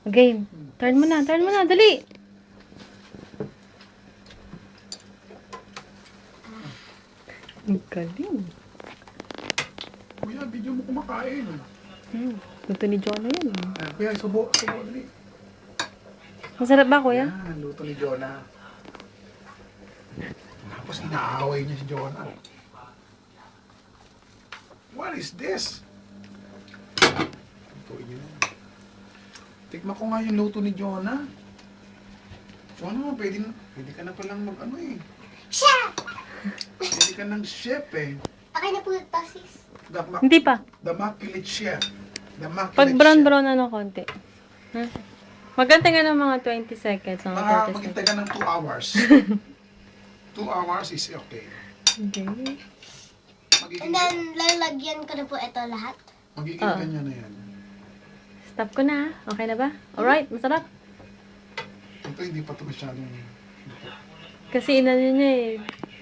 Game. Turn mo na, dali. Ang galing. Kuya, video mo kumakain. Luto ni Jonah yan. Kuya, subo, dali. Masarap ba, kuya? Yan, luto ni Jonah. Tapos inaaway niya si Jonah. What is this? Lutuin niyo na. Tikman ko nga yung luto ni Jonah. Jonah, pwede ka na palang mag-ano eh. Chef! Pwede ka ng chef eh. Okay na po ito, sis. Hindi pa. The Immaculate Chef. The Immaculate Pag Chef. brown-brown ano konti. Ha? Maganda nga ng mga 20 seconds. Mga 30 Mga seconds. maghintay ka ng 2 hours. 2 hours is okay. Okay. And then, lalagyan ko na po ito lahat. Magiging Oo. ganyan na yan. Stop ko na. Okay na ba? Alright, masarap. Ito hindi pa ito masyadong... Kasi inano niya eh.